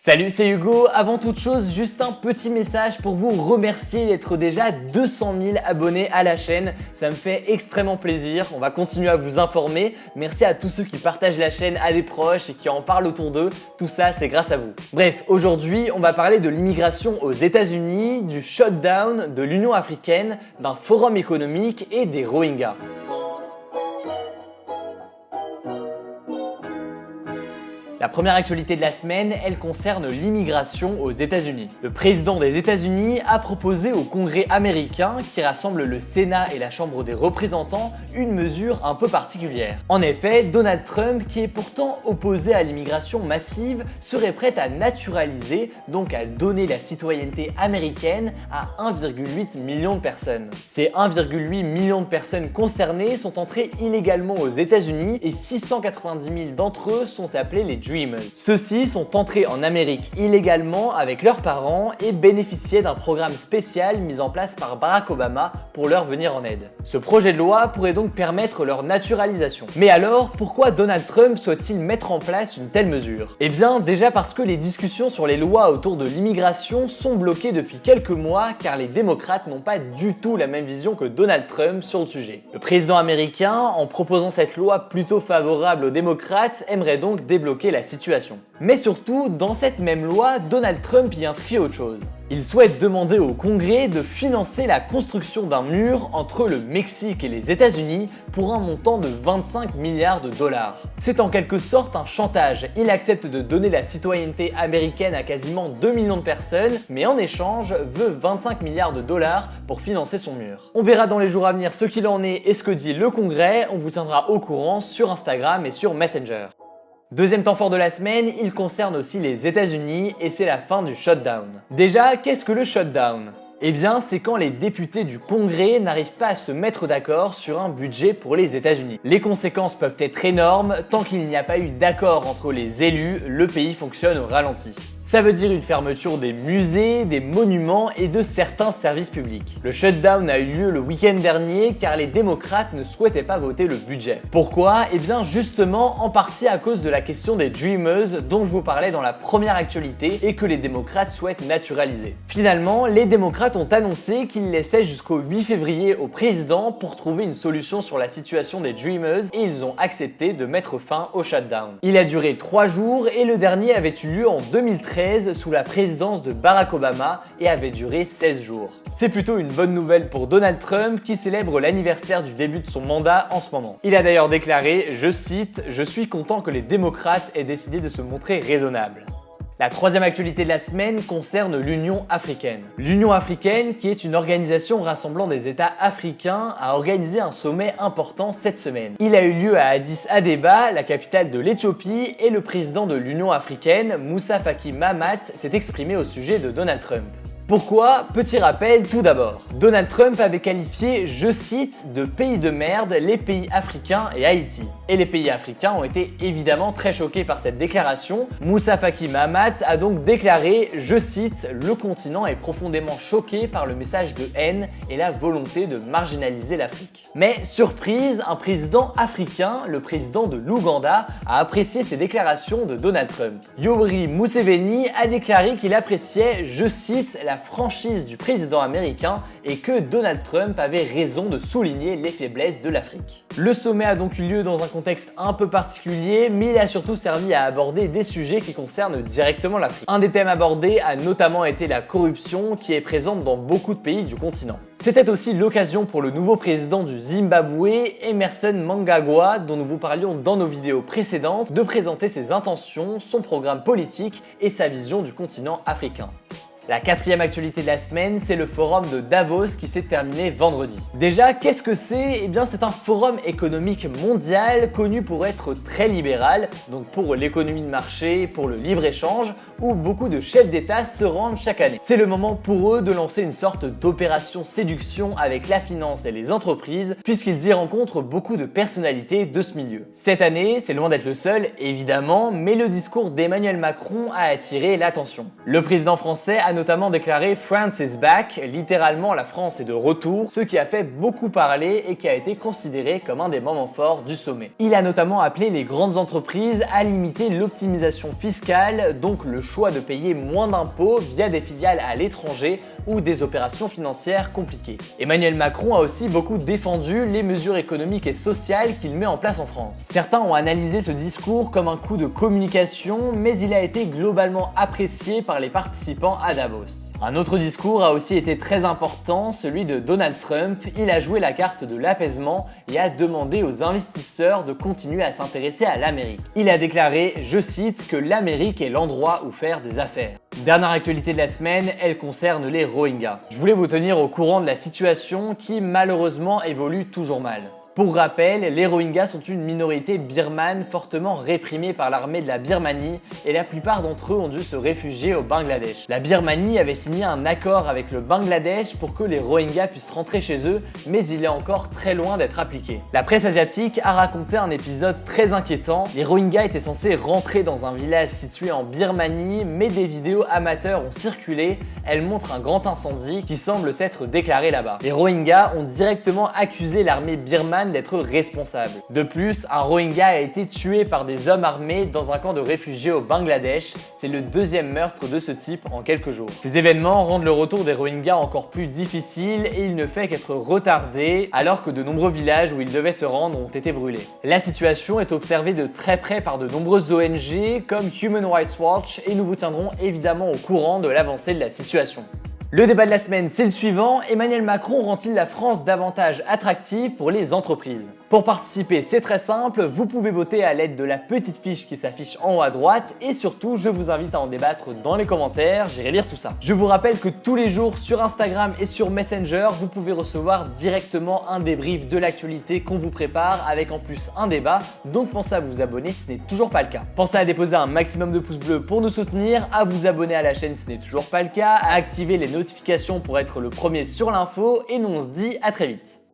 Salut, c'est Hugo. Avant toute chose, juste un petit message pour vous remercier d'être déjà 200 000 abonnés à la chaîne. Ça me fait extrêmement plaisir. On va continuer à vous informer. Merci à tous ceux qui partagent la chaîne à des proches et qui en parlent autour d'eux. Tout ça, c'est grâce à vous. Bref, aujourd'hui, on va parler de l'immigration aux États-Unis, du shutdown, de l'Union africaine, d'un forum économique et des Rohingyas. La première actualité de la semaine, elle concerne l'immigration aux États-Unis. Le président des États-Unis a proposé au Congrès américain, qui rassemble le Sénat et la Chambre des représentants, une mesure un peu particulière. En effet, Donald Trump, qui est pourtant opposé à l'immigration massive, serait prêt à naturaliser, donc à donner la citoyenneté américaine à 1,8 million de personnes. Ces 1,8 million de personnes concernées sont entrées illégalement aux États-Unis et 690 000 d'entre eux sont appelés les Dreamers. Ceux-ci sont entrés en Amérique illégalement avec leurs parents et bénéficiaient d'un programme spécial mis en place par Barack Obama pour leur venir en aide. Ce projet de loi pourrait donc permettre leur naturalisation. Mais alors, pourquoi Donald Trump souhaite-t-il mettre en place une telle mesure? Eh bien, déjà parce que les discussions sur les lois autour de l'immigration sont bloquées depuis quelques mois car les démocrates n'ont pas du tout la même vision que Donald Trump sur le sujet. Le président américain, en proposant cette loi plutôt favorable aux démocrates, aimerait donc débloquer la situation. Mais surtout, dans cette même loi, Donald Trump y inscrit autre chose. Il souhaite demander au Congrès de financer la construction d'un mur entre le Mexique et les États-Unis pour un montant de 25 milliards de dollars. C'est en quelque sorte un chantage. Il accepte de donner la citoyenneté américaine à quasiment 2 millions de personnes, mais en échange veut 25 milliards de dollars pour financer son mur. On verra dans les jours à venir ce qu'il en est et ce que dit le Congrès. On vous tiendra au courant sur Instagram et sur Messenger. Deuxième temps fort de la semaine, il concerne aussi les États-Unis et c'est la fin du shutdown. Déjà, qu'est-ce que le shutdown ? Eh bien, c'est quand les députés du Congrès n'arrivent pas à se mettre d'accord sur un budget pour les États-Unis. Les conséquences peuvent être énormes, tant qu'il n'y a pas eu d'accord entre les élus, le pays fonctionne au ralenti. Ça veut dire une fermeture des musées, des monuments et de certains services publics. Le shutdown a eu lieu le week-end dernier car les démocrates ne souhaitaient pas voter le budget. Pourquoi ? Eh bien justement en partie à cause de la question des Dreamers dont je vous parlais dans la première actualité et que les démocrates souhaitent naturaliser. Finalement, les démocrates ont annoncé qu'ils laissaient jusqu'au 8 février au président pour trouver une solution sur la situation des Dreamers et ils ont accepté de mettre fin au shutdown. Il a duré 3 jours et le dernier avait eu lieu en 2013 sous la présidence de Barack Obama et avait duré 16 jours. C'est plutôt une bonne nouvelle pour Donald Trump qui célèbre l'anniversaire du début de son mandat en ce moment. Il a d'ailleurs déclaré, je cite, « Je suis content que les démocrates aient décidé de se montrer raisonnables ». La troisième actualité de la semaine concerne l'Union africaine. L'Union africaine, qui est une organisation rassemblant des États africains, a organisé un sommet important cette semaine. Il a eu lieu à Addis Abeba, la capitale de l'Éthiopie, et le président de l'Union africaine, Moussa Faki Mahamat, s'est exprimé au sujet de Donald Trump. Pourquoi ? Petit rappel tout d'abord. Donald Trump avait qualifié, je cite, de pays de merde les pays africains et Haïti. Et les pays africains ont été évidemment très choqués par cette déclaration. Moussa Faki Mahamat a donc déclaré, je cite, le continent est profondément choqué par le message de haine et la volonté de marginaliser l'Afrique. Mais surprise, un président africain, le président de l'Ouganda, a apprécié ces déclarations de Donald Trump. Yoweri Museveni a déclaré qu'il appréciait, je cite, la franchise du président américain et que Donald Trump avait raison de souligner les faiblesses de l'Afrique. Le sommet a donc eu lieu dans un contexte un peu particulier, mais il a surtout servi à aborder des sujets qui concernent directement l'Afrique. Un des thèmes abordés a notamment été la corruption qui est présente dans beaucoup de pays du continent. C'était aussi l'occasion pour le nouveau président du Zimbabwe, Emmerson Mnangagwa, dont nous vous parlions dans nos vidéos précédentes, de présenter ses intentions, son programme politique et sa vision du continent africain. La quatrième actualité de la semaine, c'est le forum de Davos qui s'est terminé vendredi. Déjà, qu'est-ce que c'est ? Eh bien, c'est un forum économique mondial connu pour être très libéral, donc pour l'économie de marché, pour le libre-échange, où beaucoup de chefs d'État se rendent chaque année. C'est le moment pour eux de lancer une sorte d'opération séduction avec la finance et les entreprises, puisqu'ils y rencontrent beaucoup de personnalités de ce milieu. Cette année, c'est loin d'être le seul, évidemment, mais le discours d'Emmanuel Macron a attiré l'attention. Le président français a notamment déclaré France is back, littéralement la France est de retour, ce qui a fait beaucoup parler et qui a été considéré comme un des moments forts du sommet. Il a notamment appelé les grandes entreprises à limiter l'optimisation fiscale, donc le choix de payer moins d'impôts via des filiales à l'étranger ou des opérations financières compliquées. Emmanuel Macron a aussi beaucoup défendu les mesures économiques et sociales qu'il met en place en France. Certains ont analysé ce discours comme un coup de communication, mais il a été globalement apprécié par les participants à Davos. Un autre discours a aussi été très important, celui de Donald Trump. Il a joué la carte de l'apaisement et a demandé aux investisseurs de continuer à s'intéresser à l'Amérique. Il a déclaré, je cite, que l'Amérique est l'endroit où faire des affaires. Dernière actualité de la semaine, elle concerne les Rohingyas. Je voulais vous tenir au courant de la situation qui malheureusement évolue toujours mal. Pour rappel, les Rohingyas sont une minorité birmane fortement réprimée par l'armée de la Birmanie et la plupart d'entre eux ont dû se réfugier au Bangladesh. La Birmanie avait signé un accord avec le Bangladesh pour que les Rohingyas puissent rentrer chez eux, mais il est encore très loin d'être appliqué. La presse asiatique a raconté un épisode très inquiétant. Les Rohingyas étaient censés rentrer dans un village situé en Birmanie, mais des vidéos amateurs ont circulé. Elles montrent un grand incendie qui semble s'être déclaré là-bas. Les Rohingyas ont directement accusé l'armée birmane d'être responsable. De plus, un Rohingya a été tué par des hommes armés dans un camp de réfugiés au Bangladesh. C'est le deuxième meurtre de ce type en quelques jours. Ces événements rendent le retour des Rohingyas encore plus difficile et il ne fait qu'être retardé alors que de nombreux villages où ils devaient se rendre ont été brûlés. La situation est observée de très près par de nombreuses ONG comme Human Rights Watch et nous vous tiendrons évidemment au courant de l'avancée de la situation. Le débat de la semaine, c'est le suivant. Emmanuel Macron rend-il la France davantage attractive pour les entreprises? Pour participer, c'est très simple, vous pouvez voter à l'aide de la petite fiche qui s'affiche en haut à droite et surtout, je vous invite à en débattre dans les commentaires, j'irai lire tout ça. Je vous rappelle que tous les jours sur Instagram et sur Messenger, vous pouvez recevoir directement un débrief de l'actualité qu'on vous prépare avec en plus un débat, donc pensez à vous abonner si ce n'est toujours pas le cas. Pensez à déposer un maximum de pouces bleus pour nous soutenir, à vous abonner à la chaîne si ce n'est toujours pas le cas, à activer les notifications pour être le premier sur l'info et nous on se dit à très vite.